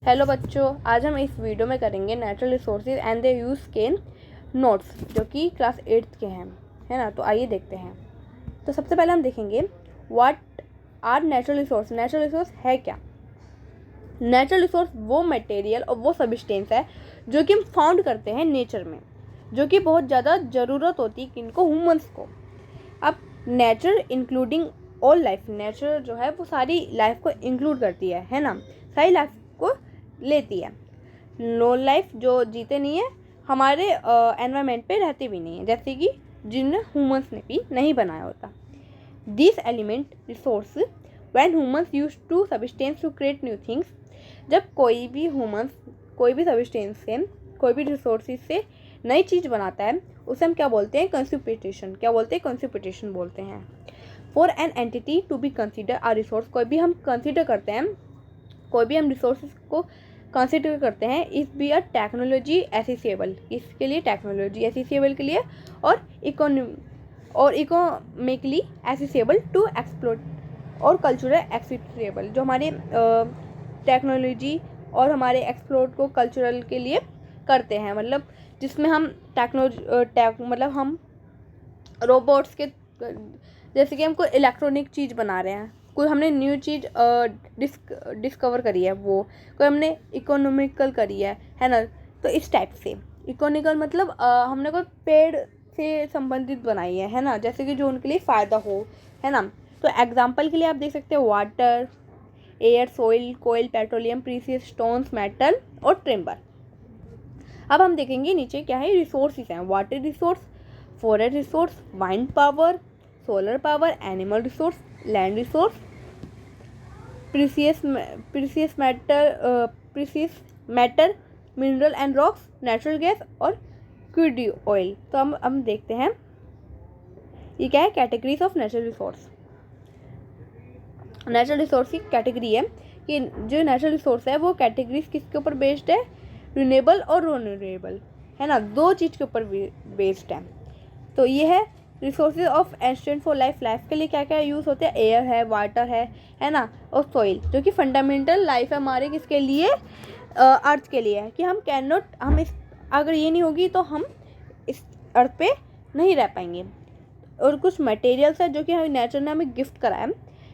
Hello बच्चों, आज हम इस वीडियो में करेंगे natural resources and their use के नोट्स, जो कि क्लास 8th के हैं, है ना। तो आइए देखते हैं। तो सबसे पहले हम देखेंगे what are natural resource. Natural resource है क्या? नेचुरल रिसोर्स वो मटेरियल और वो सब्सटेंस है जो कि हम फाउंड करते हैं नेचर में, जो कि बहुत ज़्यादा ज़रूरत होती है किनको, ह्यूमंस को। अब nature including all life, nature जो है वो सारी लाइफ को इंक्लूड करती है ना, सारी लाइफ को लेती है। नो लाइफ जो जीते नहीं है, हमारे एनवायरनमेंट पे रहते भी नहीं है, जैसे कि जिन ह्यूमंस ने भी नहीं बनाया होता। This element resource when humans use to substance to create new things, जब कोई भी ह्यूमंस कोई भी सब्सटेंस से, कोई भी रिसोर्सेज से नई चीज़ बनाता है, उसे हम क्या बोलते हैं? कंसिपिटेशन। क्या बोलते हैं? कंसिपिटेशन बोलते हैं। For an entity to be consider a resource, कोई भी हम कंसिडर करते हैं, कोई भी हम रिसोर्सेज को कंसिडर करते हैं, इस बी अ टेक्नोलॉजी एसेसिएबल, इसके लिए टेक्नोलॉजी एसेसिएबल के लिए, और इकोनॉमिकली एसेसिएबल टू एक्सप्लोर, और कल्चरल एक्सेसिबल, जो हमारे टेक्नोलॉजी और हमारे एक्सप्लोर को कल्चरल के लिए करते हैं, मतलब जिसमें हम मतलब हम रोबोट्स के, जैसे कि हम कोई इलेक्ट्रॉनिक चीज़ बना रहे हैं, कोई हमने न्यू चीज़ डिस्कवर करी है, वो कोई हमने इकोनॉमिकल करी है ना। तो इस टाइप से इकोनॉमिकल मतलब हमने कोई पेड़ से संबंधित बनाई है ना, जैसे कि जो उनके लिए फ़ायदा हो, है ना। तो एग्जांपल के लिए आप देख सकते हैं वाटर, एयर, सॉइल, कोयल, पेट्रोलियम, प्रीसियस स्टोन्स, मेटल और टिम्बर। अब हम देखेंगे नीचे क्या है रिसोर्सेज हैं। Water resource, forest resource, wind power, solar power, animal resource, land resource, precious matter, mineral and rocks, natural gas और क्रूड ऑयल। तो हम देखते हैं ये क्या है, categories of natural resource. Natural resource की कैटेगरी है कि जो नेचुरल रिसोर्स है वो कैटेगरीज किसके ऊपर बेस्ड है? रिन्यूएबल और नॉन रिन्यूएबल, है ना, दो चीज़ के ऊपर बेस्ड है। तो ये है resources of extent for life. Life के लिए क्या क्या यूज़ होते हैं? एयर है, वाटर है ना, और सॉइल, जो कि फंडामेंटल लाइफ है हमारे किसके लिए? अर्थ के लिए है, कि हम इस अगर ये नहीं होगी तो हम इस अर्थ पे नहीं रह पाएंगे। और कुछ मटेरियल्स है जो कि हमें नेचर ने हमें गिफ्ट करा है,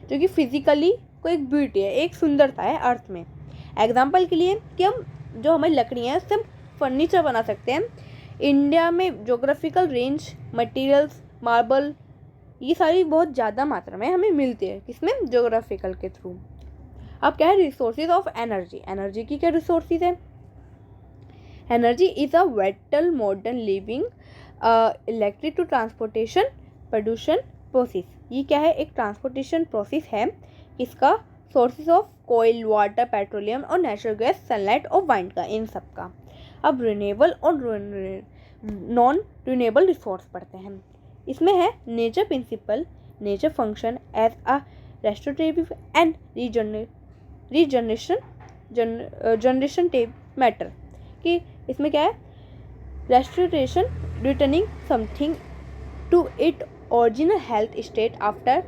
जो कि फिजिकली कोई एक ब्यूटी है, एक सुंदरता है अर्थ में। एग्जाम्पल के लिए कि हम जो हमारी लकड़ियाँ हैं उससे हम फर्नीचर बना सकते हैं। इंडिया में जोग्राफिकल रेंज, मटेरियल्स, मार्बल, ये सारी बहुत ज़्यादा मात्रा में हमें मिलती है, किसमें? जोग्राफिकल के थ्रू। अब क्या है रिसोर्सेज ऑफ एनर्जी। एनर्जी की क्या रिसोर्सेज है? Energy is a vital modern living electric to transportation production process. ये क्या है? एक ट्रांसपोर्टेशन प्रोसेस है, किसका? Sources of coal, water, petroleum और नेचुरल गैस, सनलाइट और वाइंड का, इन सब का। अब रिन्यूएबल और नॉन रिन्यूएबल रिसोर्स पढ़ते हैं। इसमें है nature principle, nature function as a restorative and generation matter, कि इसमें क्या है? Restoration, returning something to it original health state after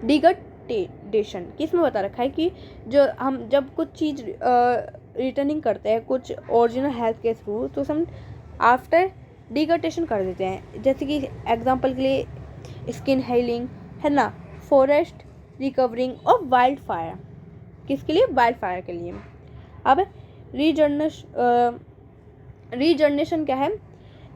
degradation. किसमें बता रखा है कि जो हम जब कुछ चीज़ रिटर्निंग करते हैं कुछ ओरिजिनल हेल्थ के थ्रू, तो हम आफ्टर डिग्रेडेशन कर देते हैं। जैसे कि एग्जांपल के लिए स्किन हीलिंग, है ना, फॉरेस्ट रिकवरिंग और वाइल्ड फायर, किसके लिए? वाइल्ड फायर के लिए। अब रीजनरेशन क्या है?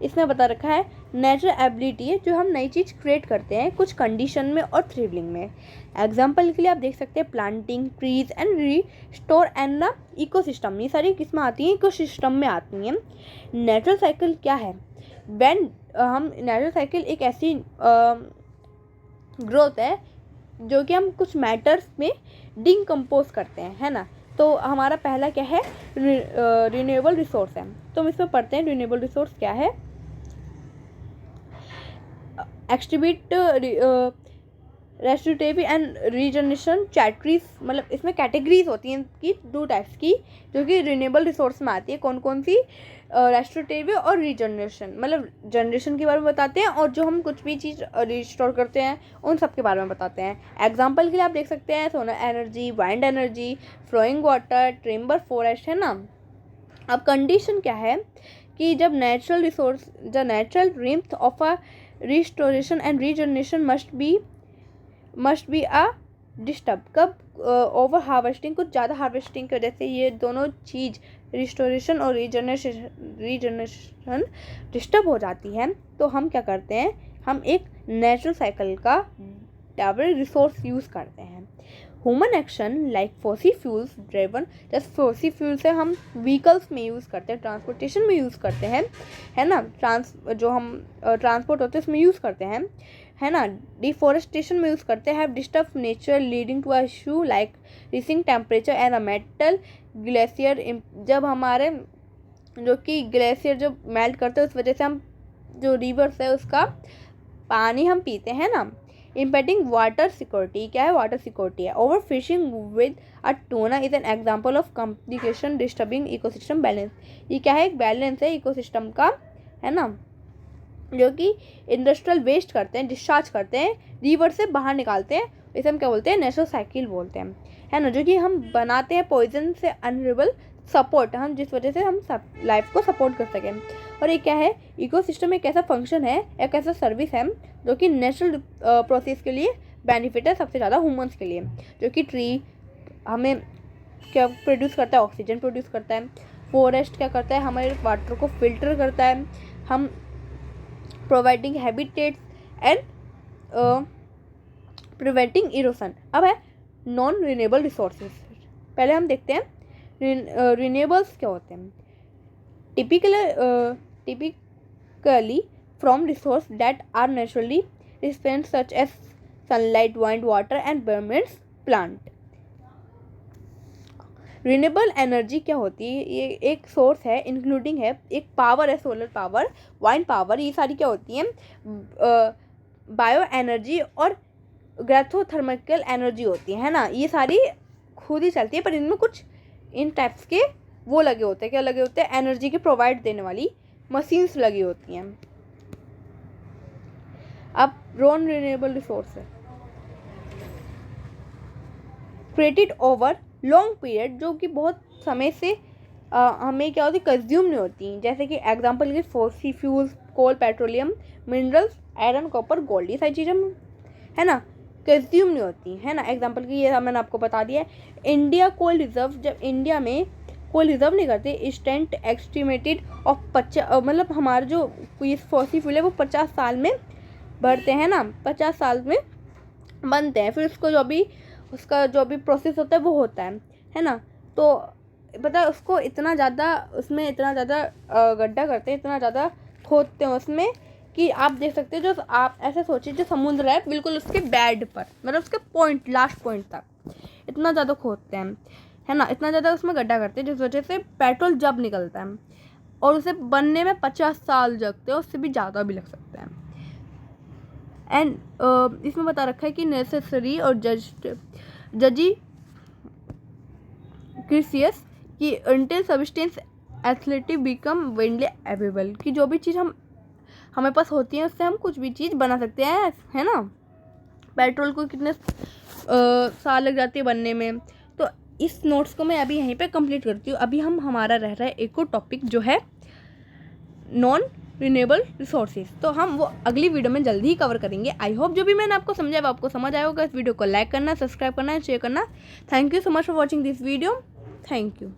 इसमें बता रखा है नेचुरल एबिलिटी है जो हम नई चीज़ क्रिएट करते हैं कुछ कंडीशन में और थ्रिवलिंग में। एग्जांपल के लिए आप देख सकते हैं planting trees and restore and the ecosystem. ये सारी किसमें आती हैं? इकोसिस्टम में आती हैं। नेचुरल साइकिल क्या है? नेचुरल साइकिल एक ऐसी ग्रोथ है जो कि हम कुछ मैटर्स में डिकम्पोज करते हैं, है ना। तो हमारा पहला क्या है? रिन्यूएबल रिसोर्स है। तो हम इसमें पढ़ते हैं रिन्यूएबल रिसोर्स क्या है। एक्सट्रीब्यूट रेस्टिट्यूटिव एंड रीजनरेशन चैटरीज, मतलब इसमें कैटेगरीज होती हैं कि 2 टाइप्स की जो कि रिन्यूएबल रिसोर्स में आती है। कौन कौन सी? रेस्टिट्यूटिव और रीजनरेशन, मतलब जनरेशन के बारे में बताते हैं और जो हम कुछ भी चीज़ रिस्टोर करते हैं उन सब के बारे में बताते हैं। एग्जाम्पल के लिए आप देख सकते हैं solar energy, wind energy, flowing water, timber forest, है ना। अब कंडीशन क्या है कि जब नेचुरल रिसोर्स, द नेचुरल रिम्थ of a restoration and regeneration must be a disturb. कब? ओवर हार्वेस्टिंग, कुछ ज़्यादा हार्वेस्टिंग की वजह से ये दोनों चीज़ रिस्टोरेशन और रीजनरेशन डिस्टर्ब हो जाती है, तो हम क्या करते हैं, हम एक नेचुरल साइकिल का डबल रिसोर्स यूज़ करते हैं। Human action like fossil fuels driven, जैसे फॉसिल फ्यूल से हम व्हीकल्स में यूज़ करते हैं, ट्रांसपोर्टेशन में यूज़ करते हैं, है ना। जो हम ट्रांसपोर्ट होते हैं उसमें यूज़ करते हैं, है ना। डिफॉरेस्टेशन में यूज़ करते हैं, disturb nature leading to a issue like rising temperature and a metal glacier. जब हमारे जो कि ग्लेशियर जो मेल्ट करते हैं उस वजह से हम जो रिवर्स है उसका पानी हम पीते हैं ना। इम्पेक्टिंग वाटर सिक्योरिटी, क्या है? वाटर सिक्योरिटी है। Over fishing with a tuna is an example of complication disturbing ecosystem balance. ये क्या है? एक बैलेंस है इकोसिस्टम का, है ना, जो कि इंडस्ट्रियल वेस्ट करते हैं, डिस्चार्ज करते हैं, रिवर से बाहर निकालते हैं, इसे हम क्या बोलते हैं? नेचुरल साइकिल बोलते हैं, है ना। जो कि हम बनाते हैं पॉइजन से अनरेबल सपोर्ट, हम जिस वजह से हम लाइफ को सपोर्ट कर सकें। और ये क्या है? इकोसिस्टम एक ऐसा फंक्शन है, एक ऐसा सर्विस है जो कि नेचुरल प्रोसेस के लिए बेनिफिट है, सबसे ज़्यादा ह्यूमंस के लिए। जो कि ट्री हमें क्या प्रोड्यूस करता है? ऑक्सीजन प्रोड्यूस करता है। फॉरेस्ट क्या करता है? हमारे वाटर को फिल्टर करता है। हम providing habitats and preventing erosion. अब है नॉन रिन्यूएबल रिसोर्सेज। पहले हम देखते हैं रिन्यूएबल्स क्या होते हैं। Typically from resource that are naturally dispensed such as sunlight, wind, water and biomass plant. Renewable energy क्या होती है? ये एक सोर्स है, इंक्लूडिंग है, एक पावर है, सोलर पावर, वाइंड पावर, ये सारी क्या होती हैं? बायो एनर्जी और ग्रेथोथर्मिकल एनर्जी होती है ना। ये सारी खुद ही चलती है, पर इनमें कुछ इन टाइप्स के वो लगे होते हैं, क्या लगे होते हैं? एनर्जी के प्रोवाइड देने वाली मशीन्स लगी होती हैं। अब नॉन रिन्यूएबल रिसोर्स है क्रिएटेड ओवर लॉन्ग पीरियड, जो कि बहुत समय से हमें क्या होती? कंज्यूम नहीं होती। जैसे कि एग्जांपल के fossil fuels, coal, petroleum, minerals, iron, copper, gold, ये सारी चीज़ें, है ना, कंज्यूम नहीं होती, है ना। एग्जांपल की ये मैंने आपको बता दिया है। इंडिया कोल रिजर्व, जब इंडिया में कोल रिजर्व नहीं करते, स्टैंड एस्टिमेटेड ऑफ 50, मतलब हमारा जो फॉसिल फ्यूल है वो 50 साल में बढ़ते हैं ना, 50 साल में बनते हैं। फिर उसका जो भी प्रोसेस होता है वो होता है ना। तो पता है उसको इतना ज़्यादा, उसमें इतना ज़्यादा गड्ढा करते हैं, इतना ज़्यादा खोदते हैं उसमें कि आप देख सकते हैं, जो आप ऐसे सोचिए जो समुद्र है बिल्कुल उसके बेड पर, मतलब उसके पॉइंट, लास्ट पॉइंट तक इतना ज़्यादा खोदते हैं, है ना, इतना ज़्यादा उसमें गड्ढा करते हैं, जिस वजह से पेट्रोल जब निकलता है और उसे बनने में 50 साल लगते हैं, उससे भी ज़्यादा भी लग सकते हैं। एंड इसमें बता रखा है कि नेसेसरी और जजी क्रिसियस कि इंटेल सब्सटेंस एथलेटिक बिकम वेंडली अवेलेबल, कि जो भी चीज़ हमें पास होती है उससे हम कुछ भी चीज़ बना सकते हैं, है ना। पेट्रोल को कितने साल लग जाती है बनने में। तो इस नोट्स को मैं अभी यहीं पे कंप्लीट करती हूँ। अभी हमारा रह रहा है एक और टॉपिक जो है नॉन रिन्यूएबल रिसोर्सेज, तो हम वो अगली वीडियो में जल्दी ही कवर करेंगे। आई होप जो भी मैंने आपको समझाया वो आपको समझ आया होगा। इस वीडियो को लाइक करना, सब्सक्राइब करना, शेयर करना। Thank you so much for watching this video. Thank you.